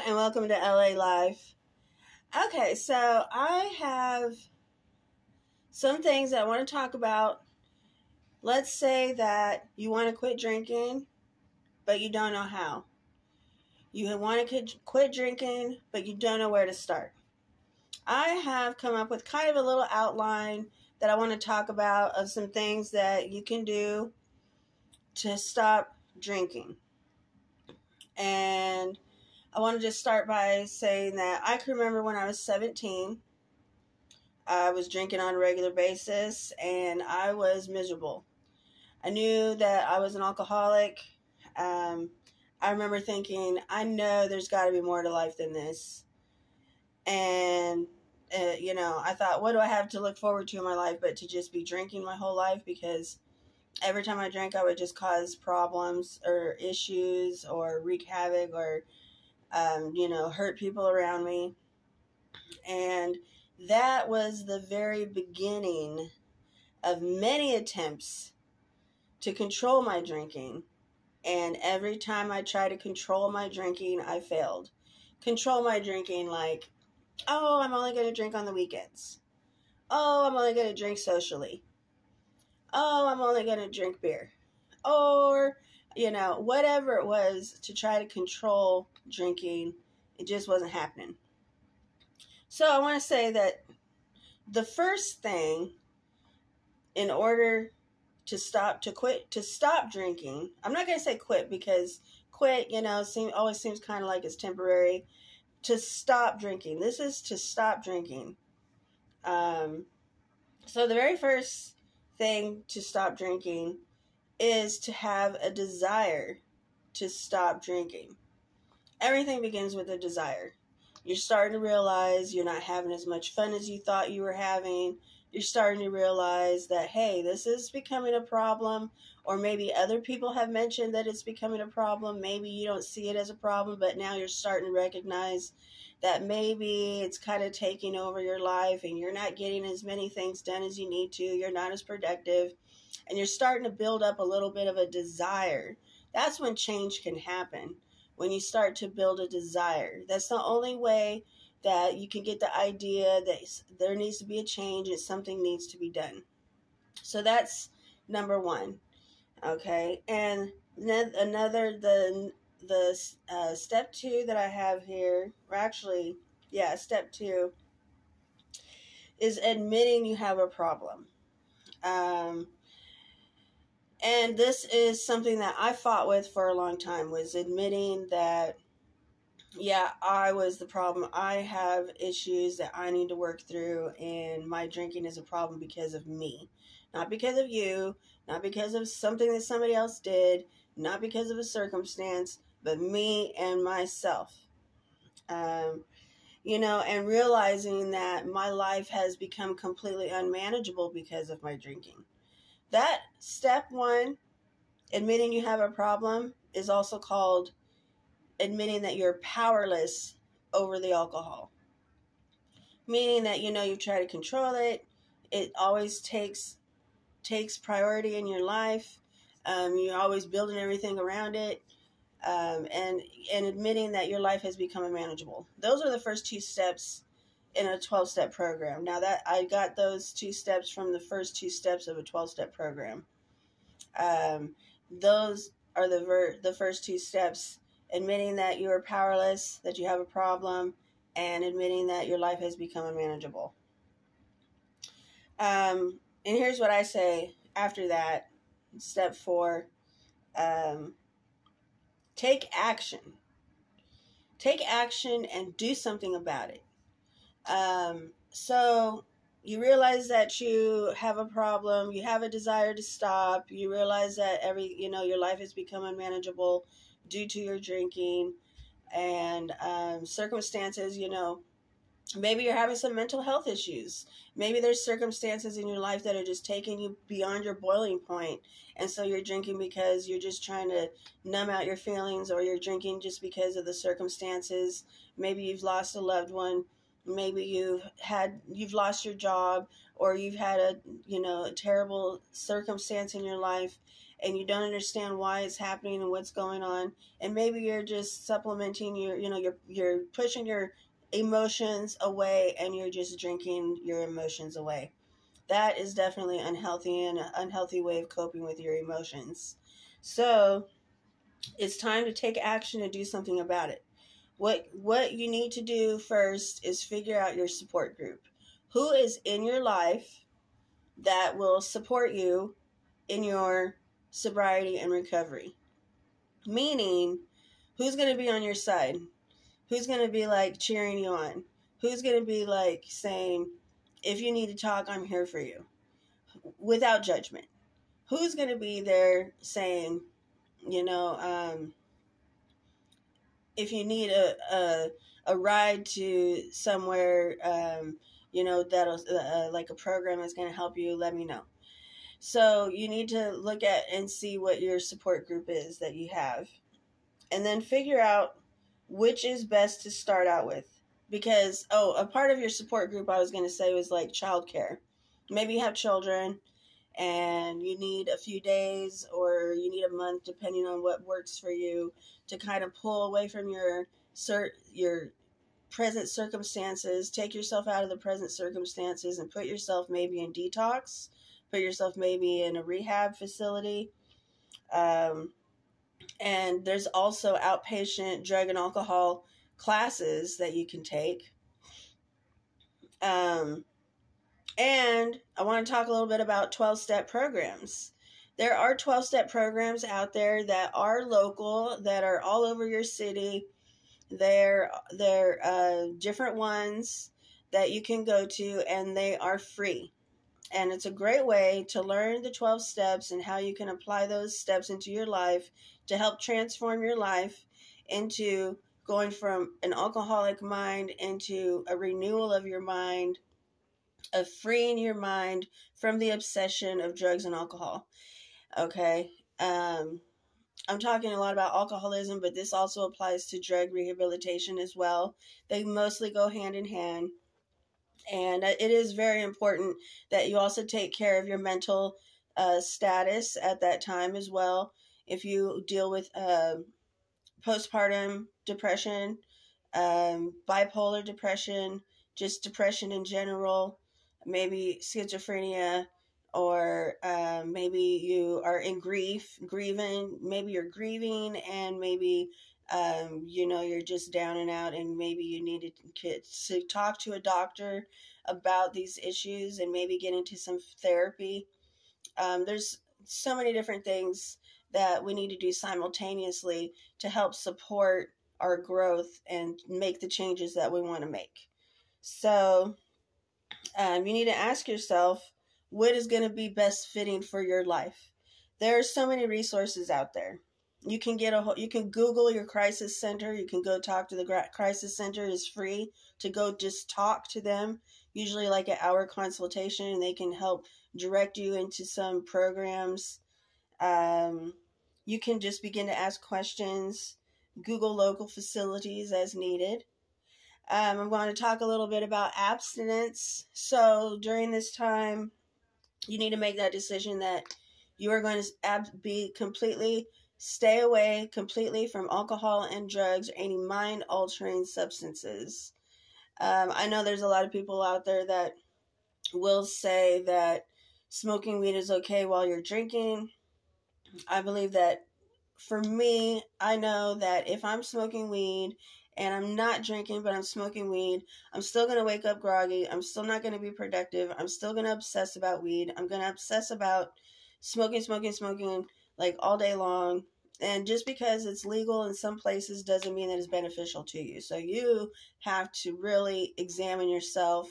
and welcome to LA Life. Okay, so I have some things that I want to talk about. Let's say that you want to quit drinking, but you don't know how. You want to quit drinking, but you don't know where to start. I have come up with kind of a little outline that I want to talk about of some things that you can do to stop drinking. And I want to just start by saying that I can remember when I was 17, I was drinking on a regular basis and I was miserable. I knew that I was an alcoholic. I remember thinking, I know there's got to be more to life than this. And, I thought, what do I have to look forward to in my life but to just be drinking my whole life? Because every time I drank, I would just cause problems or issues or wreak havoc or, hurt people around me. And that was the very beginning of many attempts to control my drinking. And every time I tried to control my drinking, I failed. Control my drinking like, oh, I'm only going to drink on the weekends. Oh, I'm only going to drink socially. Oh, I'm only going to drink beer. Or, whatever it was to try to control drinking, it just wasn't happening. So I want to say that the first thing in order to stop drinking, I'm not going to say quit because quit, always seems kind of like it's temporary. To stop drinking. This is to stop drinking. So the very first thing to stop drinking is to have a desire to stop drinking. Everything begins with a desire. You're starting to realize you're not having as much fun as you thought you were having. You're starting to realize that, hey, this is becoming a problem, or maybe other people have mentioned that it's becoming a problem. Maybe you don't see it as a problem, but now you're starting to recognize that maybe it's kind of taking over your life and you're not getting as many things done as you need to. You're not as productive, and you're starting to build up a little bit of a desire. That's when change can happen. When you start to build a desire. That's the only way that you can get the idea that there needs to be a change and something needs to be done. So that's number one. Okay. And then step two that I have here, step two is admitting you have a problem. And this is something that I fought with for a long time, was admitting that, yeah, I was the problem. I have issues that I need to work through, and my drinking is a problem because of me. Not because of you, not because of something that somebody else did, not because of a circumstance, but me and myself. And realizing that my life has become completely unmanageable because of my drinking. That step one, admitting you have a problem, is also called admitting that you're powerless over the alcohol. Meaning that, you've tried to control it. It always takes priority in your life. You're always building everything around it. And admitting that your life has become unmanageable. Those are the first two steps in a 12-step program. Now that I got those two steps from the first two steps of a 12-step program. Those are the first two steps: admitting that you are powerless, that you have a problem, and admitting that your life has become unmanageable. And here's what I say after that. Step 4, take action. Take action and do something about it. So you realize that you have a problem, you have a desire to stop, you realize that your life has become unmanageable due to your drinking and circumstances, maybe you're having some mental health issues. Maybe there's circumstances in your life that are just taking you beyond your boiling point. And so you're drinking because you're just trying to numb out your feelings, or you're drinking just because of the circumstances. Maybe you've lost a loved one. Maybe you've lost your job, or you've had a terrible circumstance in your life, and you don't understand why it's happening and what's going on, and maybe you're just supplementing you're pushing your emotions away and you're just drinking your emotions away. That is definitely unhealthy and an unhealthy way of coping with your emotions. So it's time to take action and do something about it. What you need to do first is figure out your support group. Who is in your life that will support you in your sobriety and recovery? Meaning, who's going to be on your side? Who's going to be like cheering you on? Who's going to be like saying, if you need to talk, I'm here for you, without judgment? Who's going to be there saying, if you need a ride to somewhere, that'll like a program that's going to help you, let me know. So you need to look at and see what your support group is that you have, and then figure out which is best to start out with. Because, a part of your support group I was going to say was like childcare. Maybe you have children and you need a few days or you need a month, depending on what works for you, to kind of pull away from your present circumstances, take yourself out of the present circumstances and put yourself maybe in detox, put yourself maybe in a rehab facility. And there's also outpatient drug and alcohol classes that you can take. And I want to talk a little bit about 12-step programs. There are 12-step programs out there that are local, that are all over your city. They're different ones that you can go to, and they are free. And it's a great way to learn the 12 steps and how you can apply those steps into your life to help transform your life into going from an alcoholic mind into a renewal of your mind, of freeing your mind from the obsession of drugs and alcohol. Okay. I'm talking a lot about alcoholism, but this also applies to drug rehabilitation as well. They mostly go hand in hand. And it is very important that you also take care of your mental status at that time as well. If you deal with postpartum depression, bipolar depression, just depression in general, maybe schizophrenia, or maybe you are in grieving, maybe you're grieving, and maybe you're just down and out, and maybe you need to talk to a doctor about these issues and maybe get into some therapy. There's so many different things that we need to do simultaneously to help support our growth and make the changes that we want to make. So you need to ask yourself, what is going to be best fitting for your life? There are so many resources out there. You can you can Google your crisis center. You can go talk to the crisis center. It's free to go just talk to them, usually like an hour consultation, and they can help direct you into some programs. You can just begin to ask questions, Google local facilities as needed. I'm going to talk a little bit about abstinence. So during this time, you need to make that decision that you are going to stay away completely from alcohol and drugs or any mind-altering substances. I know there's a lot of people out there that will say that smoking weed is okay while you're drinking. I believe that for me, I know that if I'm smoking weed and I'm not drinking, but I'm smoking weed, I'm still going to wake up groggy. I'm still not going to be productive. I'm still going to obsess about weed. I'm going to obsess about smoking like all day long. And just because it's legal in some places doesn't mean that it's beneficial to you. So you have to really examine yourself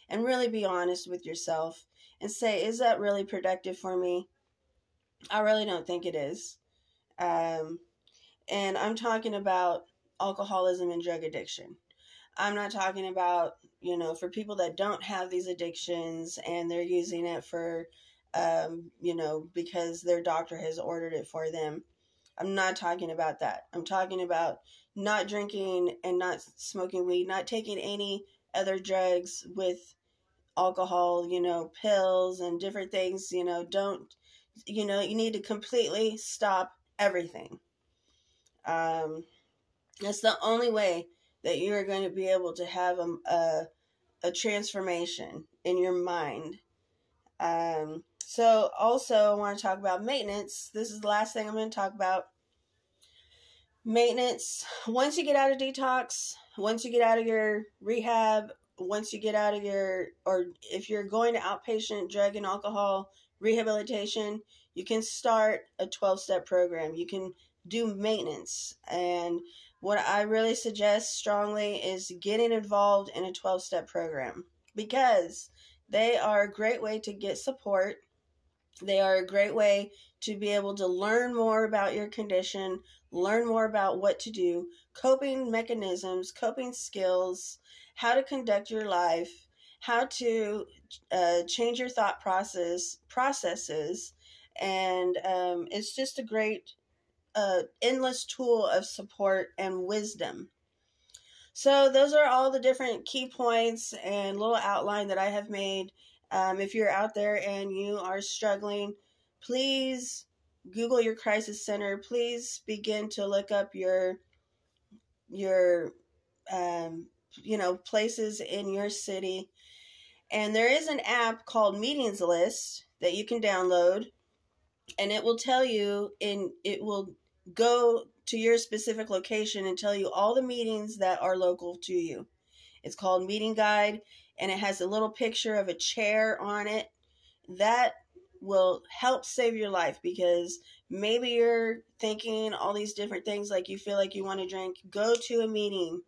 and really be honest with yourself and say, is that really productive for me? I really don't think it is. And I'm talking about alcoholism and drug addiction. I'm not talking about, for people that don't have these addictions and they're using it for, because their doctor has ordered it for them. I'm not talking about that. I'm talking about not drinking and not smoking weed, not taking any other drugs with alcohol, pills and different things. You need to completely stop everything. That's the only way that you're going to be able to have a transformation in your mind. So also I want to talk about maintenance. This is the last thing I'm going to talk about. Maintenance. Once you get out of detox, once you get out of your rehab, once you get out of or if you're going to outpatient drug and alcohol rehabilitation, you can start a 12-step program. You can do maintenance. And what I really suggest strongly is getting involved in a 12-step program, because they are a great way to get support. They are a great way to be able to learn more about your condition, learn more about what to do, coping mechanisms, coping skills, how to conduct your life, how to change your thought processes. And it's just a great endless tool of support and wisdom. So those are all the different key points and little outline that I have made. If you're out there and you are struggling, please Google your crisis center. Please begin to look up your places in your city. And there is an app called Meetings List that you can download, and it will tell you it will go to your specific location and tell you all the meetings that are local to you. It's called Meeting Guide, and it has a little picture of a chair on it. That will help save your life, because maybe you're thinking all these different things, like you feel like you want to drink. Go to a meeting,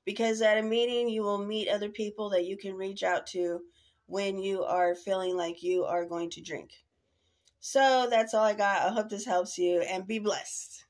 because at a meeting you will meet other people that you can reach out to when you are feeling like you are going to drink. So that's all I got. I hope this helps you, and be blessed.